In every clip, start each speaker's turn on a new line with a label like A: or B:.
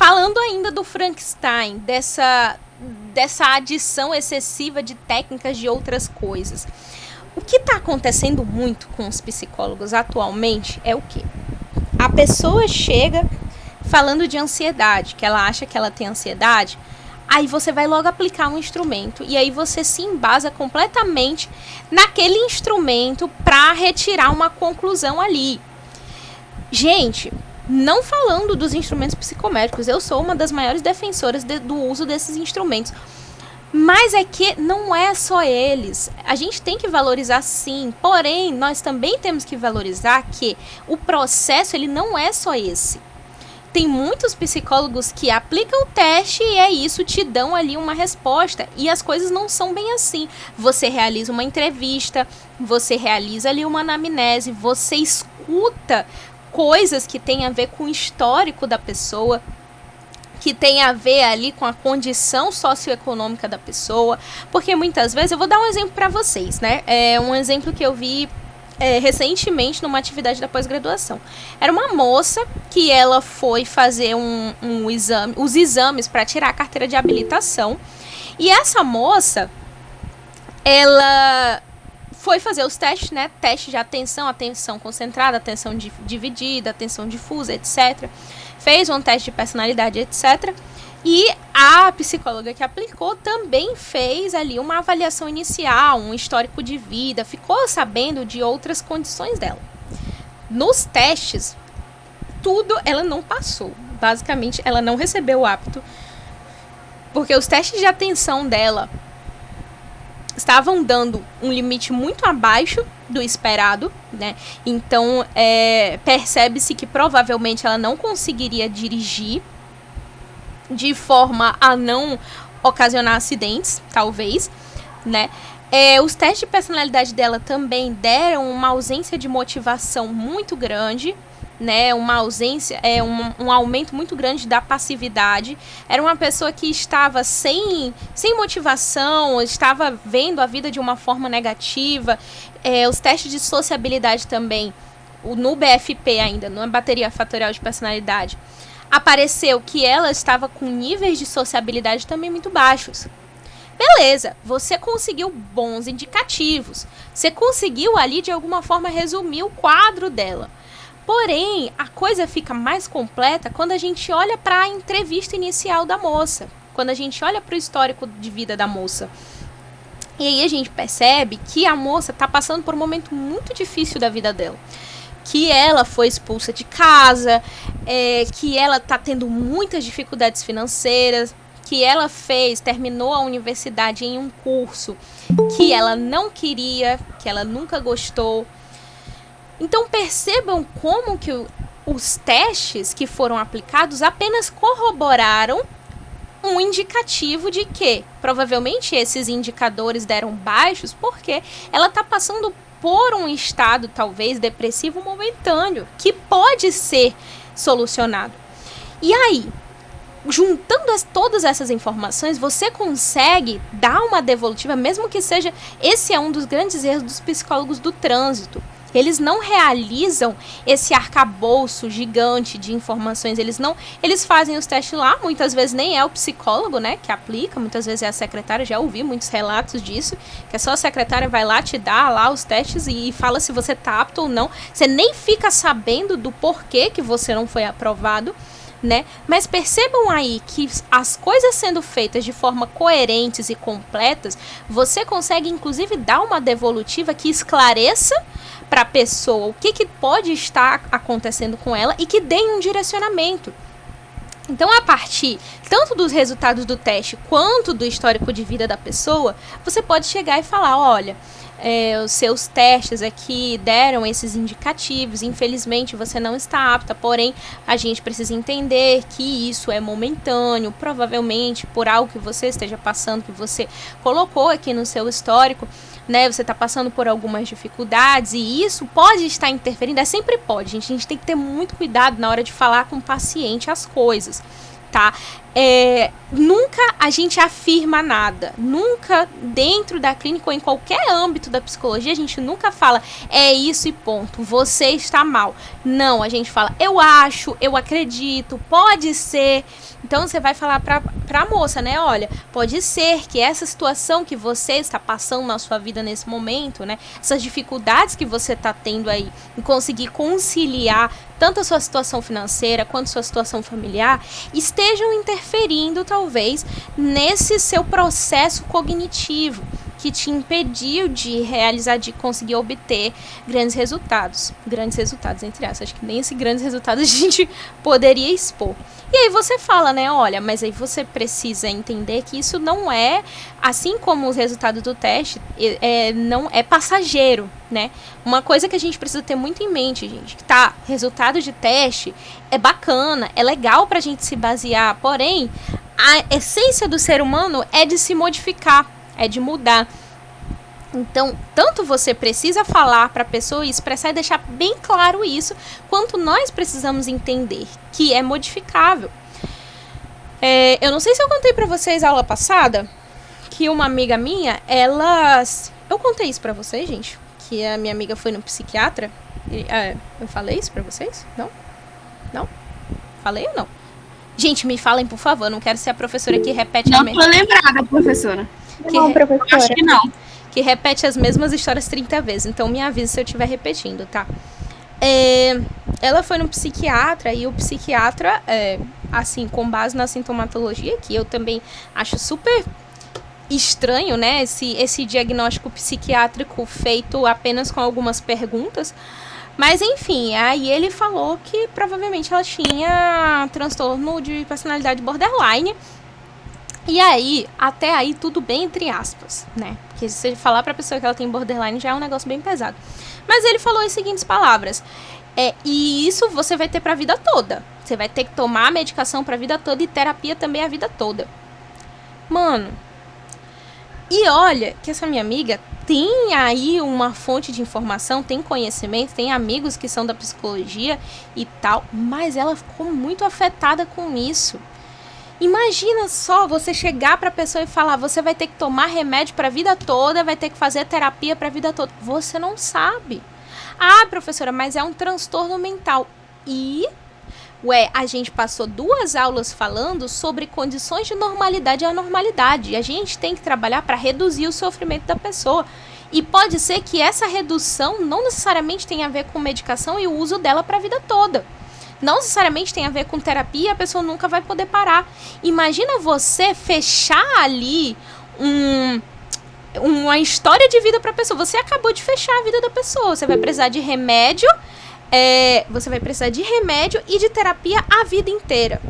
A: Falando ainda do Frankenstein, dessa adição excessiva de técnicas de outras coisas. O que está acontecendo muito com os psicólogos atualmente é o quê? A pessoa chega falando de ansiedade, que ela acha que ela tem ansiedade, aí você vai logo aplicar um instrumento e aí você se embasa completamente naquele instrumento para retirar uma conclusão ali. Gente, não falando dos instrumentos psicométricos, eu sou uma das maiores defensoras do uso desses instrumentos. Mas é que não é só eles. A gente tem que valorizar sim, porém, nós também temos que valorizar que o processo ele não é só esse. Tem muitos psicólogos que aplicam o teste e é isso, te dão ali uma resposta. E as coisas não são bem assim. Você realiza uma entrevista, você realiza ali uma anamnese, você escuta coisas que têm a ver com o histórico da pessoa, que tem a ver ali com a condição socioeconômica da pessoa, porque muitas vezes, eu vou dar um exemplo para vocês, né? Um exemplo que eu vi recentemente numa atividade da pós-graduação. Era uma moça que ela foi fazer os exames para tirar a carteira de habilitação, e essa moça, ela foi fazer os testes, né? Teste de atenção concentrada, atenção dividida, atenção difusa, etc. Fez um teste de personalidade, etc. E a psicóloga que aplicou também fez ali uma avaliação inicial, um histórico de vida, ficou sabendo de outras condições dela. Nos testes, tudo ela não passou. Basicamente, ela não recebeu o apto, porque os testes de atenção dela estavam dando um limite muito abaixo do esperado, né? Então, percebe-se que provavelmente ela não conseguiria dirigir de forma a não ocasionar acidentes, talvez, né? Os testes de personalidade dela também deram uma ausência de motivação muito grande, né? Uma ausência, um aumento muito grande da passividade. Era uma pessoa que estava sem motivação, estava vendo a vida de uma forma negativa. Os testes de sociabilidade também, no BFP ainda, na bateria fatorial de personalidade, apareceu que ela estava com níveis de sociabilidade também muito baixos. Beleza, você conseguiu bons indicativos. Você conseguiu ali, de alguma forma, resumir o quadro dela. Porém, a coisa fica mais completa quando a gente olha para a entrevista inicial da moça. Quando a gente olha para o histórico de vida da moça. E aí a gente percebe que a moça está passando por um momento muito difícil da vida dela. Que ela foi expulsa de casa, que ela está tendo muitas dificuldades financeiras, que ela terminou a universidade em um curso que ela não queria, que ela nunca gostou. Então percebam como que os testes que foram aplicados apenas corroboraram um indicativo de que provavelmente esses indicadores deram baixos porque ela está passando por um estado talvez depressivo momentâneo que pode ser solucionado. E aí, juntando todas essas informações, você consegue dar uma devolutiva, mesmo que seja... Esse é um dos grandes erros dos psicólogos do trânsito. Eles não realizam esse arcabouço gigante de informações. Eles fazem os testes lá, muitas vezes nem é o psicólogo, né, que aplica, muitas vezes é a secretária. Já ouvi muitos relatos disso, que é só a secretária vai lá, te dá lá os testes e fala se você tá apto ou não. Você nem fica sabendo do porquê que você não foi aprovado, né? Mas percebam aí que as coisas sendo feitas de forma coerentes e completas, você consegue inclusive dar uma devolutiva que esclareça para a pessoa o que pode estar acontecendo com ela e que dê um direcionamento. Então, a partir tanto dos resultados do teste quanto do histórico de vida da pessoa, você pode chegar e falar, olha, os seus testes aqui deram esses indicativos, infelizmente você não está apta, porém a gente precisa entender que isso é momentâneo, provavelmente por algo que você esteja passando, que você colocou aqui no seu histórico, né, você está passando por algumas dificuldades e isso pode estar interferindo, sempre pode, gente, a gente tem que ter muito cuidado na hora de falar com o paciente as coisas, tá? Nunca a gente afirma nada. Nunca dentro da clínica ou em qualquer âmbito da psicologia a gente nunca fala é isso e ponto, você está mal. Não, a gente fala eu acho, eu acredito, pode ser. Então você vai falar pra moça, né? Olha, pode ser que essa situação que você está passando na sua vida nesse momento, né? Essas dificuldades que você está tendo aí em conseguir conciliar tanto a sua situação financeira quanto a sua situação familiar, estejam interferindo, talvez, nesse seu processo cognitivo que te impediu de realizar, de conseguir obter grandes resultados. Grandes resultados, entre aspas. Acho que nem esses grandes resultados a gente poderia expor. E aí você fala, né, olha, mas aí você precisa entender que isso não é, assim como os resultados do teste, não é passageiro, né? Uma coisa que a gente precisa ter muito em mente, gente, que tá, resultado de teste é bacana, é legal pra gente se basear, porém, a essência do ser humano é de se modificar, é de mudar. Então, tanto você precisa falar para a pessoa e expressar e deixar bem claro isso, quanto nós precisamos entender que é modificável. Eu não sei se eu contei para vocês a aula passada, que uma amiga minha, eu contei isso para vocês, gente, que a minha amiga foi no psiquiatra. Eu falei isso para vocês? Não? Não? Falei ou não? Gente, me falem, por favor, eu não quero ser a professora que repete a mesma...
B: Não tô lembrada, professora.
C: Não, professora.
B: Acho que não.
A: Que repete as mesmas histórias 30 vezes. Então me avisa se eu estiver repetindo, tá? Ela foi no psiquiatra e o psiquiatra, assim, com base na sintomatologia, que eu também acho super estranho, né? Esse diagnóstico psiquiátrico feito apenas com algumas perguntas. Mas, enfim, aí ele falou que provavelmente ela tinha transtorno de personalidade borderline. E aí, até aí, tudo bem entre aspas, né? Porque se você falar pra pessoa que ela tem borderline já é um negócio bem pesado. Mas ele falou as seguintes palavras. E isso você vai ter pra vida toda. Você vai ter que tomar a medicação pra vida toda e terapia também a vida toda. Mano. E olha que essa minha amiga tem aí uma fonte de informação, tem conhecimento, tem amigos que são da psicologia e tal. Mas ela ficou muito afetada com isso. Imagina só você chegar pra pessoa e falar, você vai ter que tomar remédio pra vida toda, vai ter que fazer terapia pra vida toda. Você não sabe. Ah, professora, mas é um transtorno mental. E, a gente passou 2 aulas falando sobre condições de normalidade e anormalidade. E a gente tem que trabalhar para reduzir o sofrimento da pessoa. E pode ser que essa redução não necessariamente tenha a ver com medicação e o uso dela para a vida toda. Não necessariamente tem a ver com terapia e a pessoa nunca vai poder parar. Imagina você fechar ali uma história de vida para a pessoa. Você acabou de fechar a vida da pessoa. Você vai precisar de remédio. Você vai precisar de remédio e de terapia a vida inteira.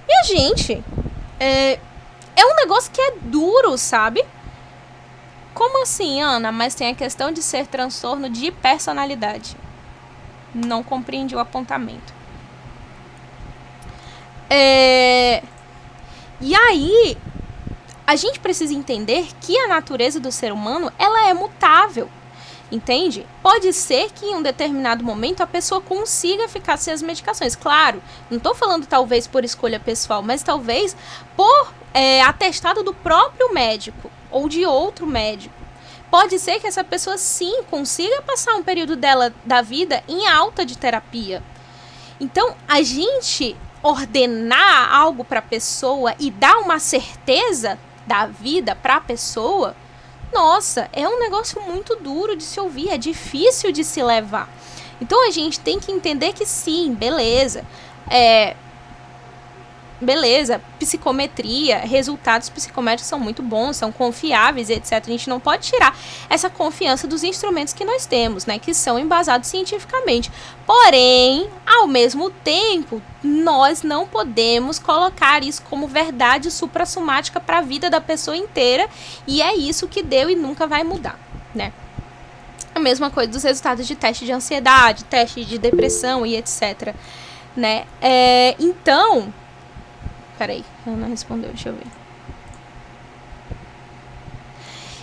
A: E a gente... É um negócio que é duro, sabe? Como assim, Ana? Mas tem a questão de ser transtorno de personalidade. Não compreendi o apontamento. E aí, a gente precisa entender que a natureza do ser humano, ela é mutável, entende? Pode ser que em um determinado momento a pessoa consiga ficar sem as medicações. Claro, não estou falando talvez por escolha pessoal, mas talvez por atestado do próprio médico ou de outro médico. Pode ser que essa pessoa sim consiga passar um período dela da vida em alta de terapia. Então, a gente ordenar algo para a pessoa e dar uma certeza da vida para a pessoa, nossa, é um negócio muito duro de se ouvir, é difícil de se levar. Então, a gente tem que entender que sim, beleza, psicometria, resultados psicométricos são muito bons, são confiáveis, etc. A gente não pode tirar essa confiança dos instrumentos que nós temos, né, que são embasados cientificamente. Porém, ao mesmo tempo, nós não podemos colocar isso como verdade suprassumática para a vida da pessoa inteira, e é isso que deu e nunca vai mudar, né? A mesma coisa dos resultados de teste de ansiedade, teste de depressão e etc, né? Então... Peraí, Ana respondeu, deixa eu ver.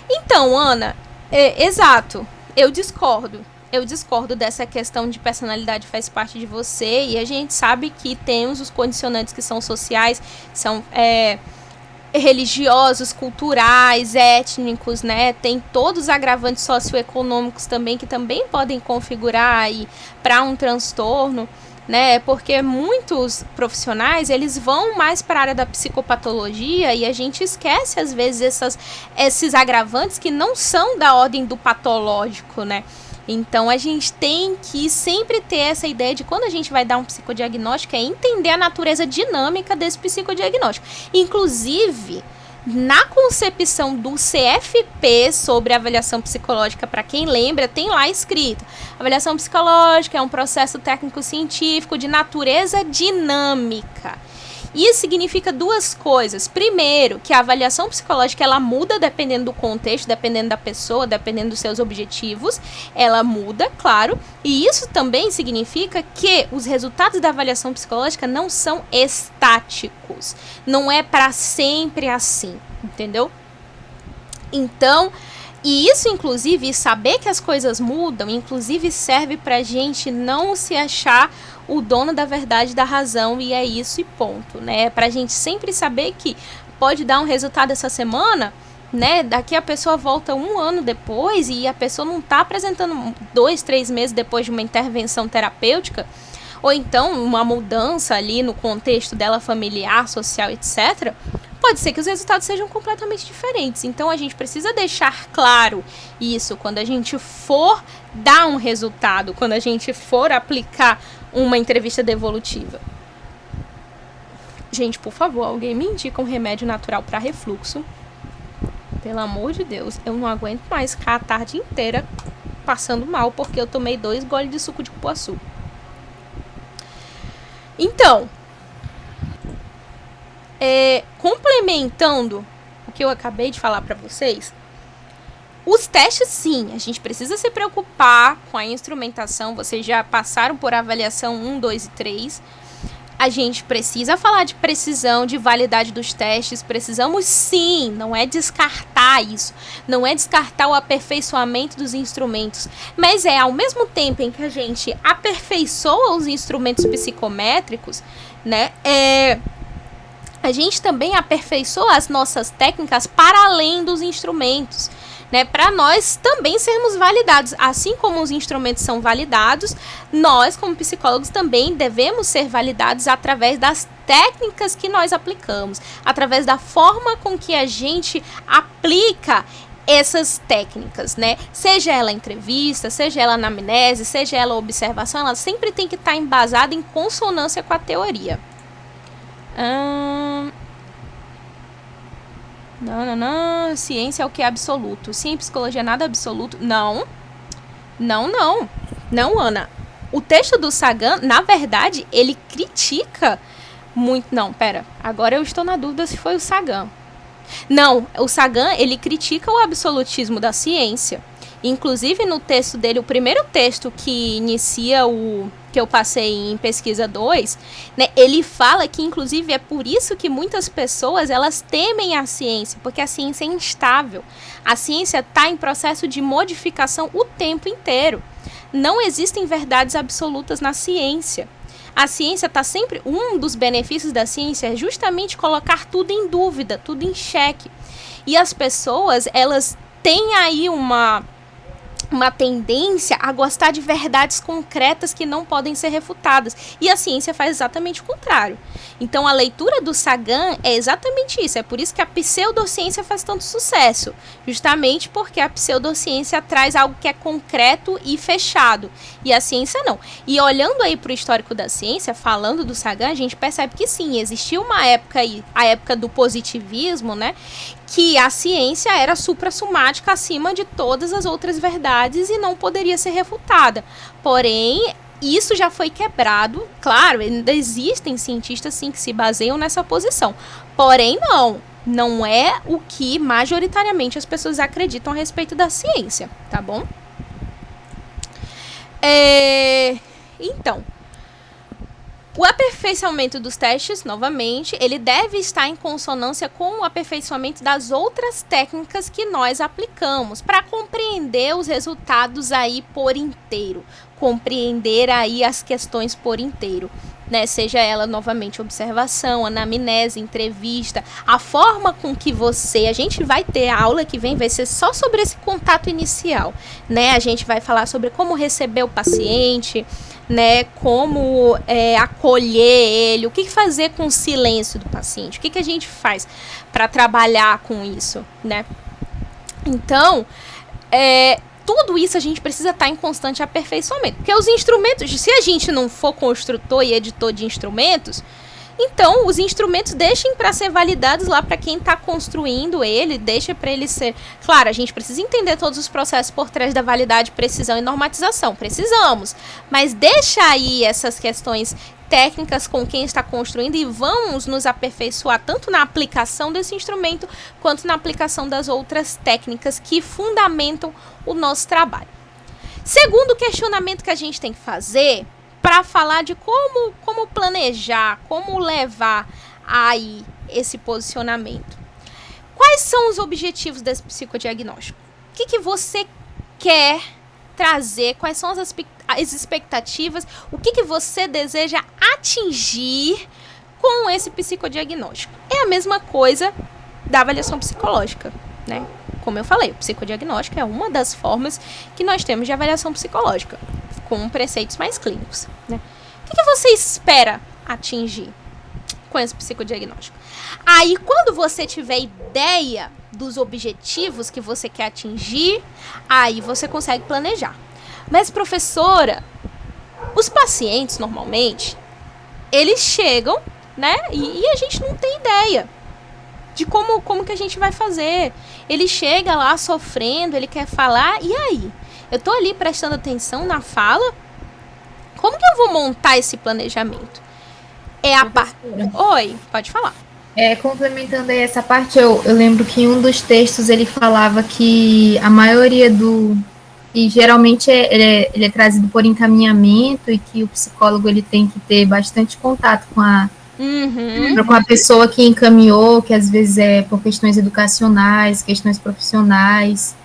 A: Então, Ana, exato, eu discordo. eu discordo dessa questão de personalidade faz parte de você, e a gente sabe que temos os condicionantes que são sociais, são religiosos, culturais, étnicos, né? Tem todos os agravantes socioeconômicos também, que também podem configurar aí para um transtorno, né? Porque muitos profissionais, eles vão mais para a área da psicopatologia e a gente esquece, às vezes, esses agravantes que não são da ordem do patológico, né? Então, a gente tem que sempre ter essa ideia de quando a gente vai dar um psicodiagnóstico, é entender a natureza dinâmica desse psicodiagnóstico. Inclusive, na concepção do CFP sobre avaliação psicológica, para quem lembra, tem lá escrito: avaliação psicológica é um processo técnico-científico de natureza dinâmica. Isso significa duas coisas. Primeiro, que a avaliação psicológica ela muda dependendo do contexto, dependendo da pessoa, dependendo dos seus objetivos. Ela muda, claro. E isso também significa que os resultados da avaliação psicológica não são estáticos. Não é para sempre assim, entendeu? Então, e isso, inclusive, saber que as coisas mudam, inclusive serve pra gente não se achar o dono da verdade, da razão, e é isso e ponto, né? Pra gente sempre saber que pode dar um resultado essa semana, né? Daqui a pessoa volta 1 ano depois e a pessoa não tá apresentando 2, 3 meses depois de uma intervenção terapêutica, ou então uma mudança ali no contexto dela familiar, social, etc., pode ser que os resultados sejam completamente diferentes. Então, a gente precisa deixar claro isso quando a gente for dar um resultado, quando a gente for aplicar uma entrevista devolutiva. Gente, por favor, alguém me indica um remédio natural para refluxo. Pelo amor de Deus, eu não aguento mais ficar a tarde inteira passando mal porque eu tomei 2 goles de suco de cupuaçu. Então, complementando o que eu acabei de falar para vocês, os testes, sim, a gente precisa se preocupar com a instrumentação. Vocês já passaram por avaliação 1, 2 e 3. A gente precisa falar de precisão, de validade dos testes. Precisamos, sim, não é descartar isso. Não é descartar o aperfeiçoamento dos instrumentos. Mas ao mesmo tempo em que a gente aperfeiçoa os instrumentos psicométricos, né, a gente também aperfeiçoa as nossas técnicas para além dos instrumentos, né, para nós também sermos validados. Assim como os instrumentos são validados, nós, como psicólogos, também devemos ser validados através das técnicas que nós aplicamos, através da forma com que a gente aplica essas técnicas, né? Seja ela entrevista, seja ela anamnese, seja ela observação, ela sempre tem que estar embasada em consonância com a teoria. Não. Ciência é o que é absoluto. Sim, psicologia nada é absoluto. Não, Ana. O texto do Sagan, na verdade, ele critica muito... Não, pera. Agora eu estou na dúvida se foi o Sagan. Não, o Sagan, ele critica o absolutismo da ciência. Inclusive, no texto dele, o primeiro texto que inicia que eu passei em pesquisa 2, né, ele fala que, inclusive, é por isso que muitas pessoas, elas temem a ciência, porque a ciência é instável. A ciência está em processo de modificação o tempo inteiro. Não existem verdades absolutas na ciência. A ciência está sempre... Um dos benefícios da ciência é justamente colocar tudo em dúvida, tudo em xeque. E as pessoas, elas têm aí uma tendência a gostar de verdades concretas que não podem ser refutadas. E a ciência faz exatamente o contrário. Então, a leitura do Sagan é exatamente isso. É por isso que a pseudociência faz tanto sucesso. Justamente porque a pseudociência traz algo que é concreto e fechado. E a ciência não. E olhando aí para o histórico da ciência, falando do Sagan, a gente percebe que sim, existiu uma época aí, a época do positivismo, né? Que a ciência era suprassumática acima de todas as outras verdades e não poderia ser refutada. Porém, isso já foi quebrado. Claro, ainda existem cientistas sim que se baseiam nessa posição. Porém, não é o que majoritariamente as pessoas acreditam a respeito da ciência, tá bom? Então, O aperfeiçoamento dos testes, novamente, ele deve estar em consonância com o aperfeiçoamento das outras técnicas que nós aplicamos para compreender os resultados aí por inteiro, compreender aí as questões por inteiro, né? Seja ela novamente observação, anamnese, entrevista, a forma com que a gente vai ter a aula que vem vai ser só sobre esse contato inicial, né? A gente vai falar sobre como receber o paciente, né, como acolher ele, o que fazer com o silêncio do paciente, o que a gente faz para trabalhar com isso, né? Então, tudo isso a gente precisa estar em constante aperfeiçoamento, porque os instrumentos, se a gente não for construtor e editor de instrumentos, então os instrumentos deixem para ser validados lá para quem está construindo ele, deixa para ele ser... Claro, a gente precisa entender todos os processos por trás da validade, precisão e normatização, precisamos, mas deixa aí essas questões técnicas com quem está construindo e vamos nos aperfeiçoar tanto na aplicação desse instrumento quanto na aplicação das outras técnicas que fundamentam o nosso trabalho. Segundo questionamento que a gente tem que fazer para falar de como planejar, como levar aí esse posicionamento. Quais são os objetivos desse psicodiagnóstico? O que você quer trazer? Quais são as expectativas? O que você deseja atingir com esse psicodiagnóstico? É a mesma coisa da avaliação psicológica, né? Como eu falei, o psicodiagnóstico é uma das formas que nós temos de avaliação psicológica, com preceitos mais clínicos, né? O que você espera atingir com esse psicodiagnóstico? Aí, quando você tiver ideia dos objetivos que você quer atingir, aí você consegue planejar. Mas, professora, os pacientes, normalmente, eles chegam, né? E a gente não tem ideia de como que a gente vai fazer. Ele chega lá sofrendo, ele quer falar, e aí? Eu tô ali prestando atenção na fala. Como que eu vou montar esse planejamento? Oi, pode falar.
B: Complementando aí essa parte, eu lembro que em um dos textos ele falava que a maioria e geralmente ele é trazido por encaminhamento e que o psicólogo ele tem que ter bastante contato com a pessoa que encaminhou, que às vezes é por questões educacionais, questões profissionais.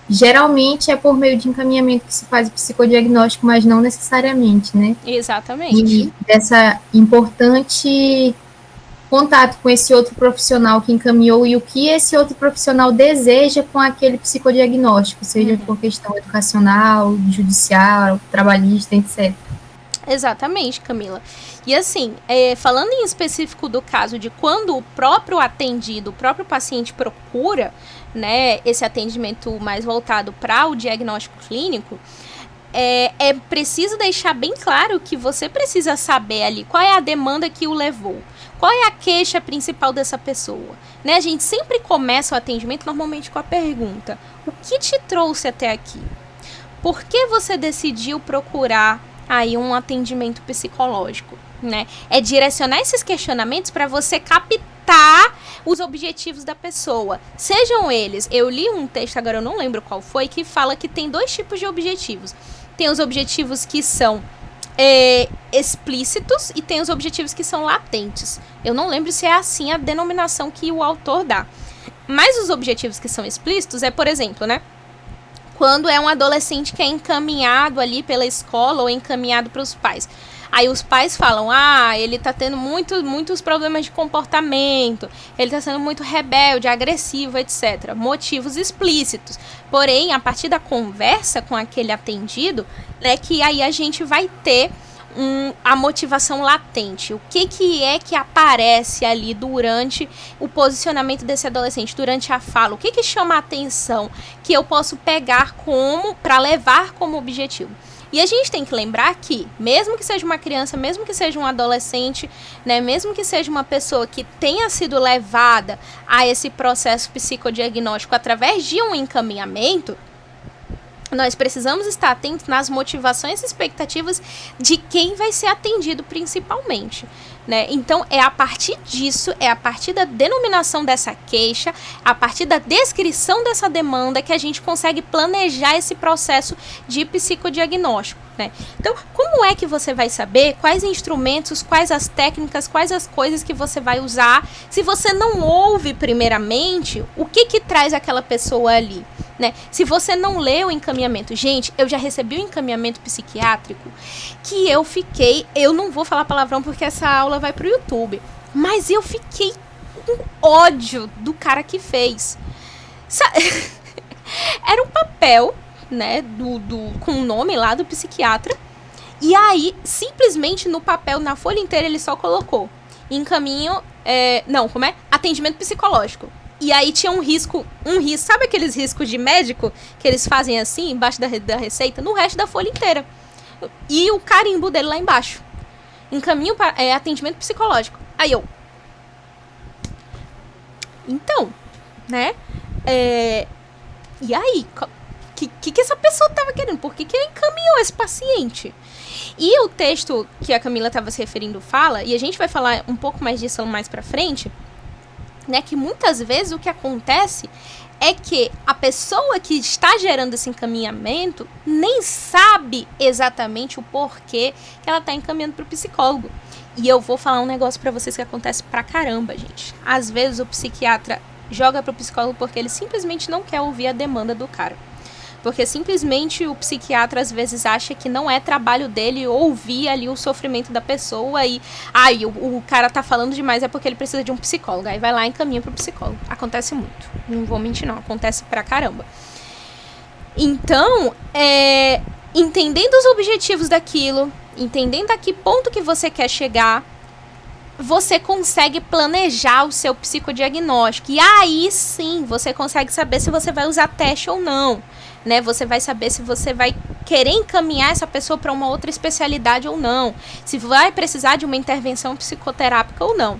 B: Geralmente é por meio de encaminhamento que se faz o psicodiagnóstico, mas não necessariamente, né?
A: Exatamente.
B: E dessa importante contato com esse outro profissional que encaminhou e o que esse outro profissional deseja com aquele psicodiagnóstico, seja por questão educacional, judicial, trabalhista, etc.
A: Exatamente, Camila. E assim, falando em específico do caso de quando o próprio atendido, o próprio paciente procura, né, esse atendimento mais voltado para o diagnóstico clínico, é preciso deixar bem claro que você precisa saber ali qual é a demanda que o levou, qual é a queixa principal dessa pessoa, né? A gente sempre começa o atendimento normalmente com a pergunta: o que te trouxe até aqui? Por que você decidiu procurar aí um atendimento psicológico, né? É direcionar esses questionamentos para você captar os objetivos da pessoa. Sejam eles, eu li um texto, agora eu não lembro qual foi, que fala que tem 2 tipos de objetivos. Tem os objetivos que são explícitos e tem os objetivos que são latentes. Eu não lembro se é assim a denominação que o autor dá. Mas os objetivos que são explícitos é, por exemplo, né? Quando é um adolescente que é encaminhado ali pela escola ou encaminhado para os pais. Aí os pais falam, ele tá tendo muitos problemas de comportamento, ele tá sendo muito rebelde, agressivo, etc. Motivos explícitos. Porém, a partir da conversa com aquele atendido, né, que aí a gente vai ter a motivação latente. O que é que aparece ali durante o posicionamento desse adolescente, durante a fala? O que chama a atenção que eu posso pegar para levar como objetivo? E a gente tem que lembrar que, mesmo que seja uma criança, mesmo que seja um adolescente, né, mesmo que seja uma pessoa que tenha sido levada a esse processo psicodiagnóstico através de um encaminhamento, Nós precisamos estar atentos nas motivações e expectativas de quem vai ser atendido principalmente, né? Então, é a partir disso, é a partir da denominação dessa queixa, a partir da descrição dessa demanda que a gente consegue planejar esse processo de psicodiagnóstico, né? Então, como é que você vai saber quais instrumentos, quais as técnicas, quais as coisas que você vai usar, se você não ouve primeiramente o que traz aquela pessoa ali? Né? Se você não lê o encaminhamento, gente, eu já recebi um encaminhamento psiquiátrico que eu não vou falar palavrão porque essa aula vai pro YouTube, mas eu fiquei com ódio do cara que fez. Era um papel, né, com o nome lá do psiquiatra, e aí, simplesmente no papel, na folha inteira, ele só colocou atendimento psicológico. E aí tinha um risco, sabe aqueles riscos de médico que eles fazem assim, embaixo da receita, no resto da folha inteira. E o carimbo dele lá embaixo. Encaminho para atendimento psicológico. Aí eu... Então, né? E aí? Que essa pessoa tava querendo? Por que encaminhou esse paciente? E o texto que a Camila estava se referindo fala, e a gente vai falar um pouco mais disso mais pra frente, né, que muitas vezes o que acontece é que a pessoa que está gerando esse encaminhamento nem sabe exatamente o porquê que ela está encaminhando para o psicólogo. E eu vou falar um negócio para vocês que acontece pra caramba, gente. Às vezes o psiquiatra joga para o psicólogo porque ele simplesmente não quer ouvir a demanda do cara. Porque simplesmente o psiquiatra às vezes acha que não é trabalho dele ouvir ali o sofrimento da pessoa e o cara tá falando demais, é porque ele precisa de um psicólogo. Aí vai lá e encaminha pro psicólogo. Acontece muito. Não vou mentir não, acontece pra caramba. Então, entendendo os objetivos daquilo, entendendo a que ponto que você quer chegar, você consegue planejar o seu psicodiagnóstico. E aí sim, você consegue saber se você vai usar teste ou não. Né, você vai saber se você vai querer encaminhar essa pessoa para uma outra especialidade ou não, se vai precisar de uma intervenção psicoterápica ou não,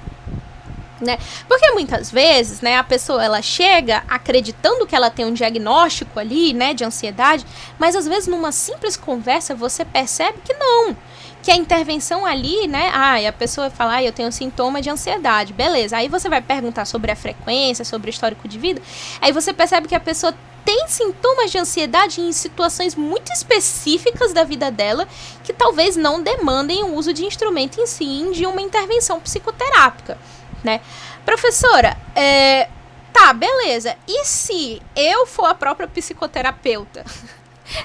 A: né? Porque muitas vezes, né, a pessoa ela chega acreditando que ela tem um diagnóstico ali, né, de ansiedade, mas às vezes numa simples conversa você percebe que não, que a intervenção ali, né, a pessoa fala, eu tenho sintoma de ansiedade, beleza, aí você vai perguntar sobre a frequência, sobre o histórico de vida, aí você percebe que a pessoa tem sintomas de ansiedade em situações muito específicas da vida dela que talvez não demandem o uso de instrumento em si, de uma intervenção psicoterápica, né? Professora, tá, beleza. E se eu for a própria psicoterapeuta?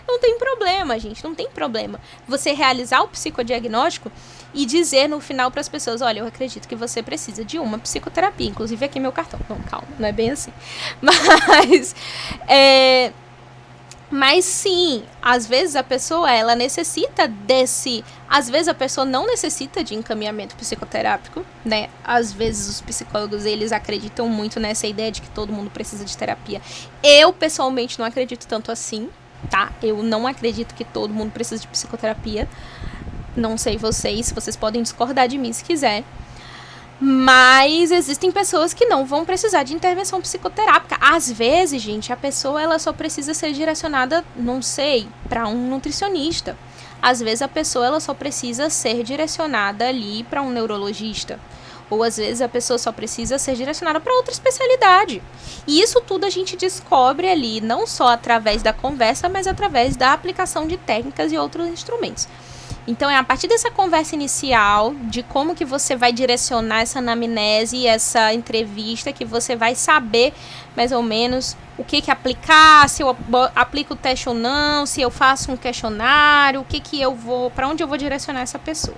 A: Não tem problema, gente, não tem problema. Você realizar o psicodiagnóstico e dizer no final para as pessoas, olha, eu acredito que você precisa de uma psicoterapia, inclusive aqui meu cartão. Não, calma, não é bem assim. Mas sim, às vezes a pessoa, ela necessita às vezes a pessoa não necessita de encaminhamento psicoterápico, né? Às vezes os psicólogos, eles acreditam muito nessa ideia de que todo mundo precisa de terapia. Eu, pessoalmente, não acredito tanto assim, tá? Eu não acredito que todo mundo precisa de psicoterapia. Não sei vocês podem discordar de mim se quiser. Mas existem pessoas que não vão precisar de intervenção psicoterápica. Às vezes, gente, a pessoa ela só precisa ser direcionada, não sei, para um nutricionista. Às vezes a pessoa ela só precisa ser direcionada ali para um neurologista. Ou às vezes a pessoa só precisa ser direcionada para outra especialidade. E isso tudo a gente descobre ali, não só através da conversa, mas através da aplicação de técnicas e outros instrumentos. Então, é a partir dessa conversa inicial, de como que você vai direcionar essa anamnese, essa entrevista, que você vai saber, mais ou menos, o que aplicar, se eu aplico o teste ou não, se eu faço um questionário, para onde eu vou direcionar essa pessoa.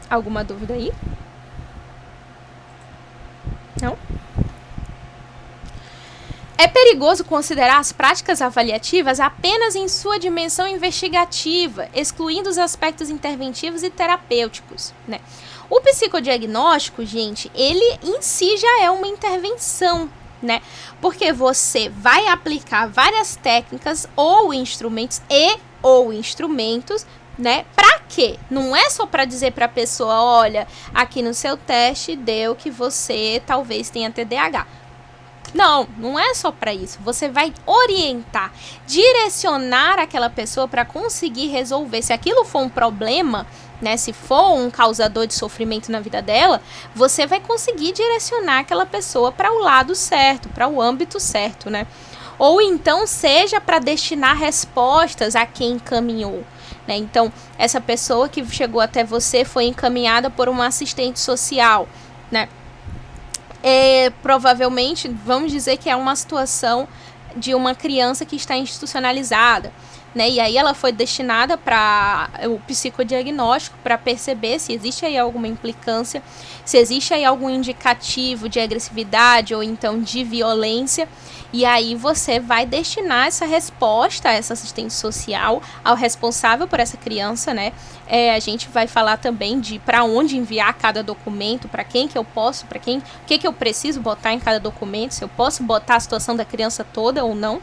A: Alguma dúvida aí? Não? É perigoso considerar as práticas avaliativas apenas em sua dimensão investigativa, excluindo os aspectos interventivos e terapêuticos, né? O psicodiagnóstico, gente, ele em si já é uma intervenção, né? Porque você vai aplicar várias técnicas ou instrumentos né? Pra quê? Não é só para dizer para a pessoa, olha, aqui no seu teste deu que você talvez tenha TDAH. Não, não é só para isso. Você vai orientar, direcionar aquela pessoa para conseguir resolver. Se aquilo for um problema, né, se for um causador de sofrimento na vida dela, você vai conseguir direcionar aquela pessoa para o lado certo, para o âmbito certo, né? Ou então seja para destinar respostas a quem encaminhou, né? Então, essa pessoa que chegou até você foi encaminhada por uma assistente social, né? Provavelmente, vamos dizer que é uma situação de uma criança que está institucionalizada, né? E aí ela foi destinada para o psicodiagnóstico para perceber se existe aí alguma implicância, se existe aí algum indicativo de agressividade ou então de violência. E aí você vai destinar essa resposta a essa assistente social, ao responsável por essa criança, né? A gente vai falar também de para onde enviar cada documento, para quem que eu posso, para quem, o que eu preciso botar em cada documento, se eu posso botar a situação da criança toda ou não.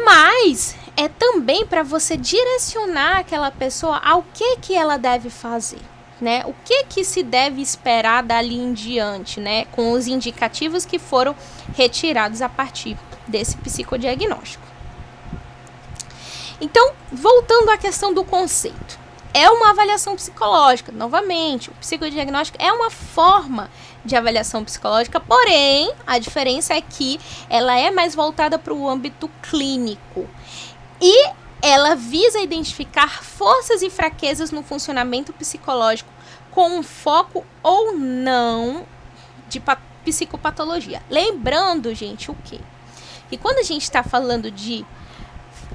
A: Mas é também para você direcionar aquela pessoa ao que ela deve fazer, né? O que se deve esperar dali em diante, né? Com os indicativos que foram retirados a partir desse psicodiagnóstico. Então, voltando à questão do conceito. É uma avaliação psicológica. Novamente, o psicodiagnóstico é uma forma de avaliação psicológica, porém, a diferença é que ela é mais voltada para o âmbito clínico. E ela visa identificar forças e fraquezas no funcionamento psicológico com um foco ou não de psicopatologia. Lembrando, gente, o quê? Que quando a gente está falando de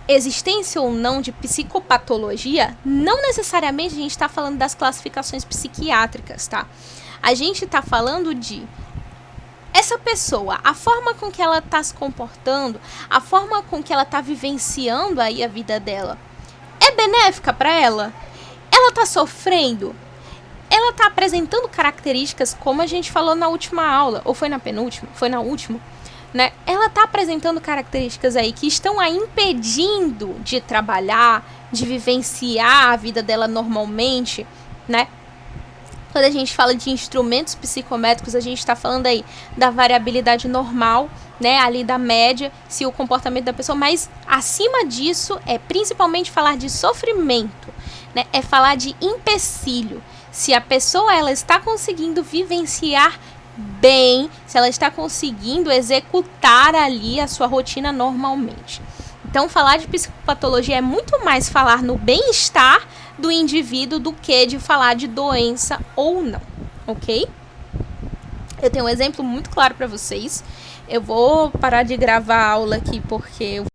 A: existência ou não de psicopatologia, não necessariamente a gente está falando das classificações psiquiátricas, tá? A gente está falando de essa pessoa, a forma com que ela está se comportando, a forma com que ela está vivenciando aí a vida dela, é benéfica para ela? Ela está sofrendo? Ela está apresentando características, como a gente falou na última aula, ou foi na penúltima? Foi na última, né? Ela está apresentando características aí que estão a impedindo de trabalhar, de vivenciar a vida dela normalmente, né? Quando a gente fala de instrumentos psicométricos, a gente está falando aí da variabilidade normal, né, ali da média, se o comportamento da pessoa, mas acima disso é principalmente falar de sofrimento, né, é falar de empecilho. Se a pessoa ela está conseguindo vivenciar bem, se ela está conseguindo executar ali a sua rotina normalmente. Então, falar de psicopatologia é muito mais falar no bem-estar do indivíduo do que de falar de doença ou não, ok? Eu tenho um exemplo muito claro para vocês. Eu vou parar de gravar a aula aqui porque eu